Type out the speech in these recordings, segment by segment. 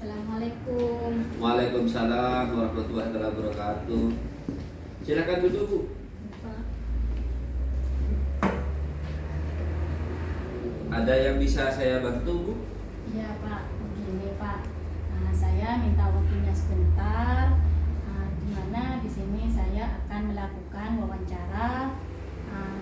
Assalamualaikum. Waalaikumsalam warahmatullahi wabarakatuh. Silakan duduk, Bu. Pak. Ada yang bisa saya bantu, Bu? Iya Pak, begini Pak. Saya minta waktunya sebentar. Di mana di sini saya akan melakukan wawancara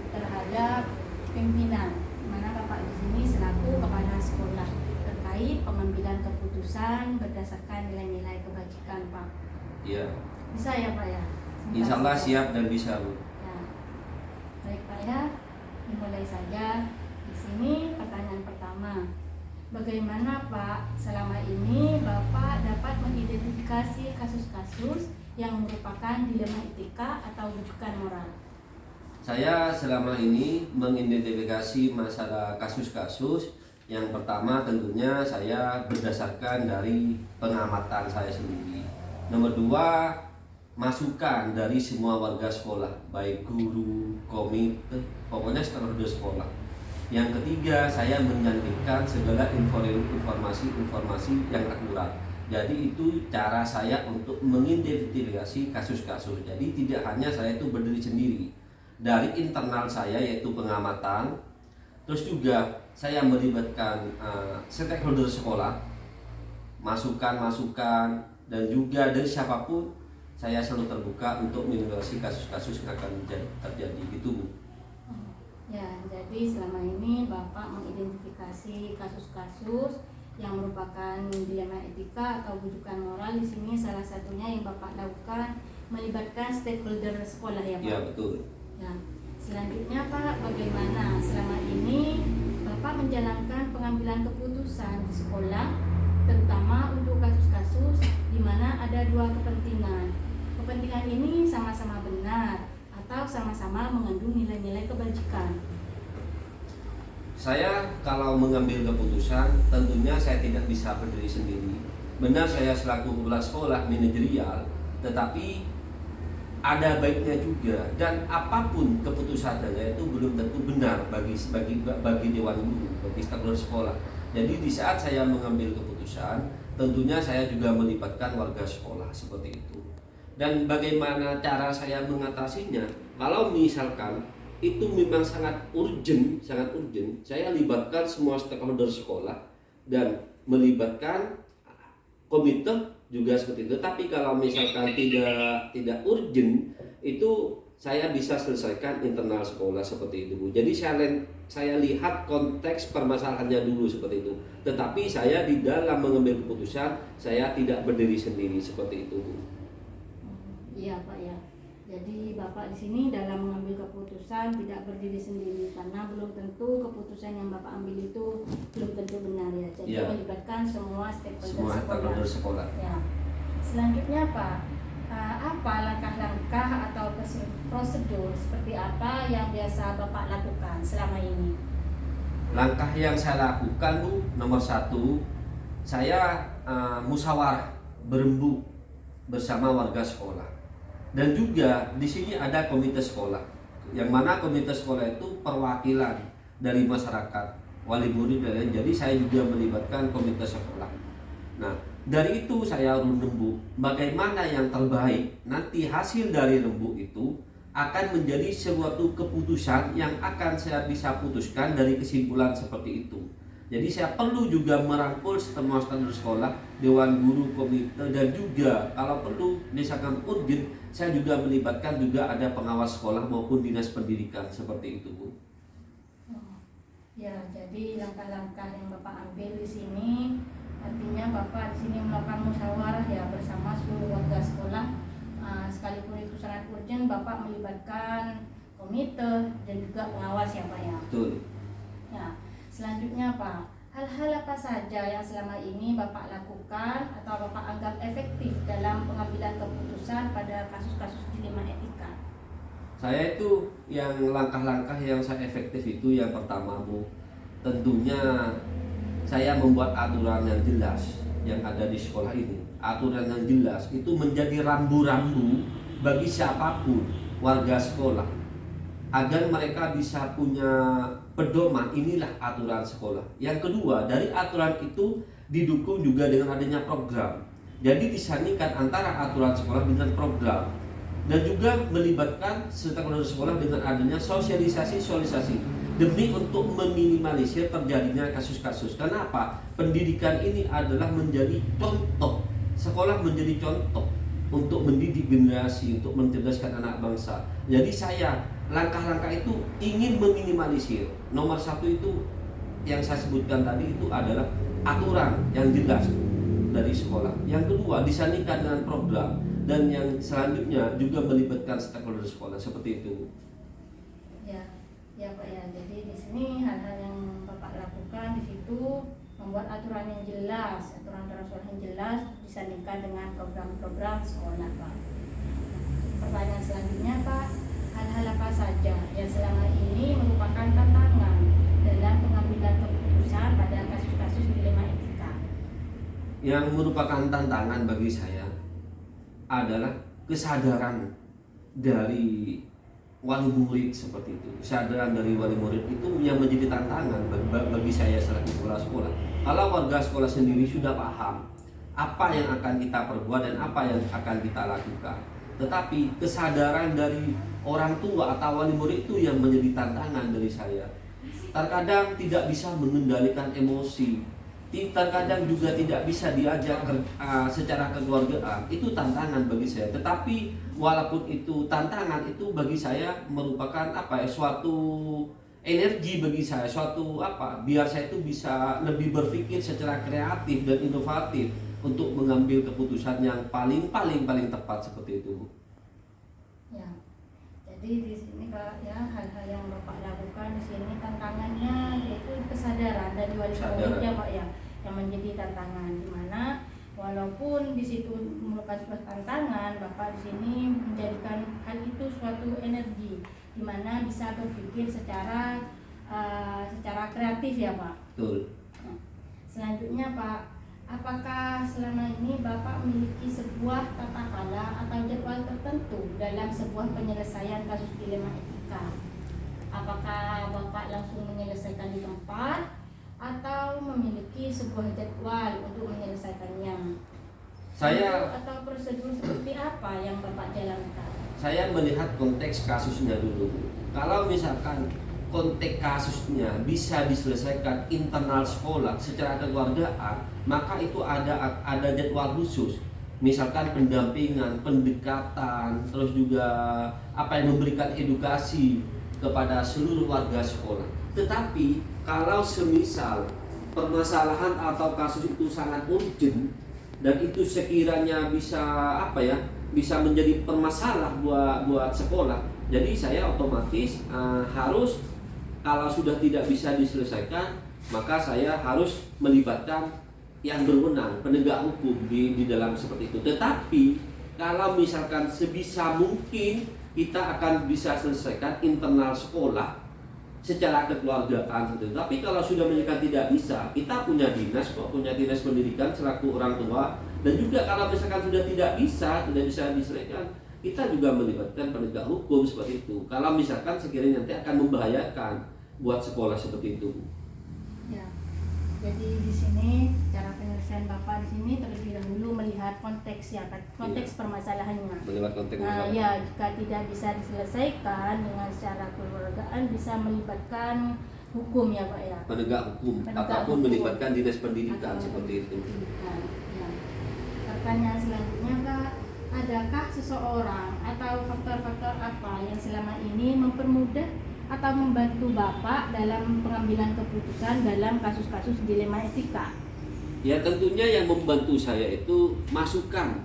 terhadap pimpinan. Di mana Bapak di sini selaku kepala sekolah terkait pengambilan keputusan berdasarkan nilai-nilai kebajikan Pak. Iya. Bisa ya Pak ya? Insya Allah siap dan bisa, Bu. Ya. Baik Pak ya, dimulai saja. Di sini pertanyaan pertama. Bagaimana Pak selama ini Bapak dapat mengidentifikasi kasus-kasus yang merupakan dilema etika atau rujukan moral? Saya selama ini mengidentifikasi masalah kasus-kasus. Yang pertama tentunya saya berdasarkan dari pengamatan saya sendiri. Nomor dua, masukan dari semua warga sekolah, baik guru, komite, pokoknya stakeholder sekolah. Yang ketiga, saya menyampaikan segala informasi yang akurat. Jadi itu cara saya untuk mengidentifikasi kasus-kasus. Jadi tidak hanya saya itu berdiri sendiri. Dari internal saya yaitu pengamatan, terus juga saya melibatkan stakeholder sekolah, masukan-masukan, dan juga dari siapapun saya selalu terbuka untuk mengevaluasi kasus-kasus yang akan terjadi gitu, Bu. Ya, jadi selama ini Bapak mengidentifikasi kasus-kasus yang merupakan dilema etika atau rujukan moral. Di sini salah satunya yang Bapak lakukan melibatkan stakeholder sekolah ya Pak? Ya, betul. Ya. Selanjutnya Pak, bagaimana selama ini Bapak menjalankan pengambilan keputusan di sekolah, terutama untuk kasus-kasus di mana ada dua kepentingan. Kepentingan ini sama-sama benar atau sama-sama mengandung nilai-nilai kebajikan? Saya kalau mengambil keputusan tentunya saya tidak bisa berdiri sendiri. Benar saya selaku kepala sekolah manajerial, tetapi ada baiknya juga, dan apapun keputusan saya itu belum tentu benar bagi dewan guru, bagi stakeholder sekolah. Jadi di saat saya mengambil keputusan, tentunya saya juga melibatkan warga sekolah seperti itu. Dan bagaimana cara saya mengatasinya? Kalau misalkan itu memang sangat urgent, saya libatkan semua stakeholder sekolah dan melibatkan komite juga seperti itu. Tapi kalau misalkan tidak urgent, itu saya bisa selesaikan internal sekolah seperti itu, Bu. Jadi saya lihat konteks permasalahannya dulu seperti itu. Tetapi saya di dalam mengambil keputusan, saya tidak berdiri sendiri seperti itu, Bu. Iya Pak ya. Jadi Bapak di sini dalam mengambil keputusan tidak berdiri sendiri karena belum tentu keputusan yang Bapak ambil itu belum tentu benar ya. Jadi Ya, melibatkan semua semua stakeholder sekolah. Ya. Selanjutnya Pak, apa langkah-langkah atau prosedur seperti apa yang biasa Bapak lakukan selama ini? Langkah yang saya lakukan, Bu, nomor satu, saya musyawarah berembuk bersama warga sekolah. Dan juga di sini ada komite sekolah, yang mana komite sekolah itu perwakilan dari masyarakat, wali murid dan lain. Jadi saya juga melibatkan komite sekolah. Nah, dari itu saya rembuk bagaimana yang terbaik. Nanti hasil dari rembuk itu akan menjadi suatu keputusan yang akan saya bisa putuskan dari kesimpulan seperti itu. Jadi saya perlu juga merangkul semua stakeholder sekolah, dewan guru, komite, dan juga kalau perlu misalkan urgent, saya juga melibatkan juga ada pengawas sekolah maupun dinas pendidikan seperti itu, Bu. Ya, jadi langkah-langkah yang Bapak ambil di sini artinya Bapak di sini melakukan musyawarah ya bersama seluruh warga sekolah. Sekalipun itu sangat urgent, Bapak melibatkan komite dan juga pengawas ya Pak ya. Betul. Ya. Selanjutnya Pak, hal-hal apa saja yang selama ini Bapak lakukan atau Bapak anggap efektif dalam pengambilan keputusan pada kasus-kasus dilema etika? Saya itu yang langkah-langkah yang saya efektif itu yang pertama, Bu, tentunya saya membuat aturan yang jelas yang ada di sekolah ini. Aturan yang jelas itu menjadi rambu-rambu bagi siapapun warga sekolah. agar mereka bisa punya pedoman, inilah aturan sekolah. Yang kedua, dari aturan itu didukung juga dengan adanya program. Jadi disandingkan antara aturan sekolah dengan program, dan juga melibatkan stakeholder sekolah dengan adanya sosialisasi demi untuk meminimalisir terjadinya kasus-kasus. Kenapa? Pendidikan ini adalah menjadi contoh, sekolah menjadi contoh untuk mendidik generasi, untuk mencerdaskan anak bangsa. Jadi langkah-langkah itu ingin meminimalisir. Nomor satu itu yang saya sebutkan tadi itu adalah aturan yang jelas dari sekolah. Yang kedua disandingkan dengan program, dan yang selanjutnya juga melibatkan stakeholder sekolah seperti itu. Ya Pak ya. Jadi di sini hal-hal yang Bapak lakukan di situ membuat aturan yang jelas, aturan sekolah yang jelas disandingkan dengan program-program sekolah Pak. Pertanyaan selanjutnya Pak, hal-hal apa saja yang selama ini merupakan tantangan dalam pengambilan keputusan pada kasus-kasus dilema etika? Yang merupakan tantangan bagi saya adalah kesadaran dari wali murid seperti itu. Kesadaran dari wali murid itu yang menjadi tantangan bagi saya selaku kepala sekolah. Kalau warga sekolah sendiri sudah paham apa yang akan kita perbuat dan apa yang akan kita lakukan, tetapi kesadaran dari orang tua atau wali murid itu yang menjadi tantangan dari saya. Terkadang tidak bisa mengendalikan emosi, terkadang juga tidak bisa diajak secara kekeluargaan. Itu tantangan bagi saya. Tetapi walaupun itu tantangan, itu bagi saya merupakan suatu energi bagi saya, biar saya itu bisa lebih berpikir secara kreatif dan inovatif untuk mengambil keputusan yang paling tepat seperti itu. Ya. Jadi di sini Pak ya, hal-hal yang Bapak lakukan di sini tantangannya yaitu kesadaran dari wali murid ya Pak ya, yang menjadi tantangan, di mana walaupun di situ merupakan sebuah tantangan, Bapak di sini menjadikan hal itu suatu energi, di mana bisa berpikir secara kreatif ya Pak. Betul. Selanjutnya Pak, apakah selama ini Bapak memiliki sebuah tata cara atau jadwal tertentu dalam sebuah penyelesaian kasus dilema etika? Apakah Bapak langsung menyelesaikan di tempat atau memiliki sebuah jadwal untuk menyelesaikannya? Atau prosedur seperti apa yang Bapak jalankan? Saya melihat konteks kasusnya dulu. Kalau misalkan konteks kasusnya bisa diselesaikan internal sekolah secara kekeluargaan, maka itu ada jadwal khusus. Misalkan pendampingan, pendekatan, terus juga yang memberikan edukasi kepada seluruh warga sekolah. Tetapi kalau semisal permasalahan atau kasus itu sangat urgent dan itu sekiranya bisa menjadi permasalah buat sekolah, jadi saya otomatis harus, kalau sudah tidak bisa diselesaikan, maka saya harus melibatkan yang berwenang, penegak hukum di dalam seperti itu. Tetapi kalau misalkan sebisa mungkin kita akan bisa selesaikan internal sekolah secara kekeluargaan seperti itu. Tapi kalau sudah menyatakan tidak bisa, kita punya dinas pendidikan selaku orang tua, dan juga kalau misalkan sudah tidak bisa diselesaikan, kita juga melibatkan penegak hukum seperti itu. Kalau misalkan sekiranya nanti akan membahayakan buat sekolah seperti itu. Ya. Jadi di sini cara penyelesaian Bapak di sini terlebih dahulu melihat konteks permasalahannya. Melihat konteks masalah. Ya, jika tidak bisa diselesaikan dengan secara kekeluargaan, bisa melibatkan hukum ya Pak ya. Penegak hukum ataupun melibatkan dinas pendidikan seperti itu. Ya. Pertanyaan selanjutnya Kak, adakah seseorang atau faktor-faktor apa yang selama ini mempermudah atau membantu Bapak dalam pengambilan keputusan dalam kasus-kasus dilema etika? Ya, tentunya yang membantu saya itu masukan,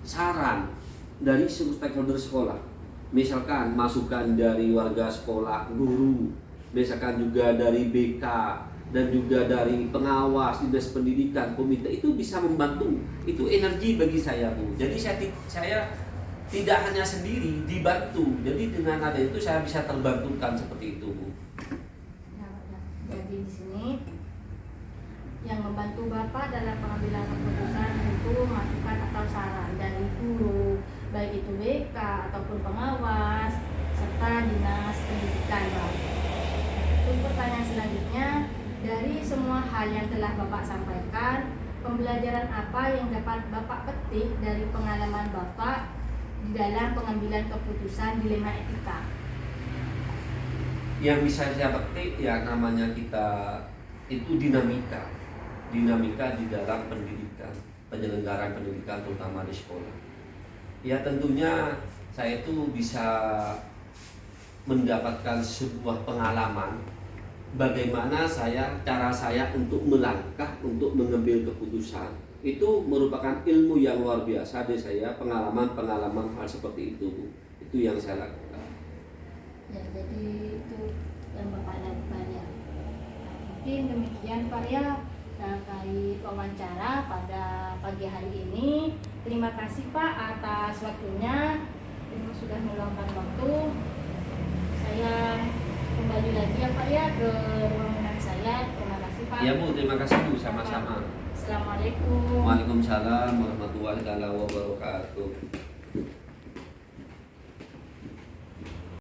saran dari seluruh stakeholder sekolah. Misalkan masukan dari warga sekolah, guru, misalkan juga dari BK, dan juga dari pengawas, dinas pendidikan, komite, itu bisa membantu. Itu energi bagi saya, Bu. Jadi saya tidak hanya sendiri, dibantu. Jadi dengan ada itu saya bisa terbantukan seperti itu, Bu. Jadi di sini yang membantu Bapak dalam pengambilan keputusan itu masukan atau saran dari guru, baik itu BK ataupun pengawas, serta Dinas Pendidikan, Pak. Untuk pertanyaan selanjutnya, dari semua hal yang telah Bapak sampaikan, pembelajaran apa yang dapat Bapak petik dari pengalaman Bapak di dalam pengambilan keputusan dilema etika? Yang bisa saya petik ya namanya kita itu dinamika di dalam pendidikan, penyelenggaraan pendidikan terutama di sekolah. Ya tentunya saya itu bisa mendapatkan sebuah pengalaman bagaimana cara saya untuk melangkah, untuk mengambil keputusan. Itu merupakan ilmu yang luar biasa dari saya, pengalaman hal seperti itu. Itu yang saya lakukan. Ya, jadi itu yang Bapak lakukan ya. Mungkin demikian Pak ya terkait wawancara pada pagi hari ini. Terima kasih Pak atas waktunya. Terima sudah meluangkan waktu. Saya kembali lagi ya Pak ya ke ruangan saya. Terima kasih Pak. Ya Bu, terima kasih Bu, sama-sama. Assalamualaikum. Waalaikumsalam warahmatullahi wabarakatuh.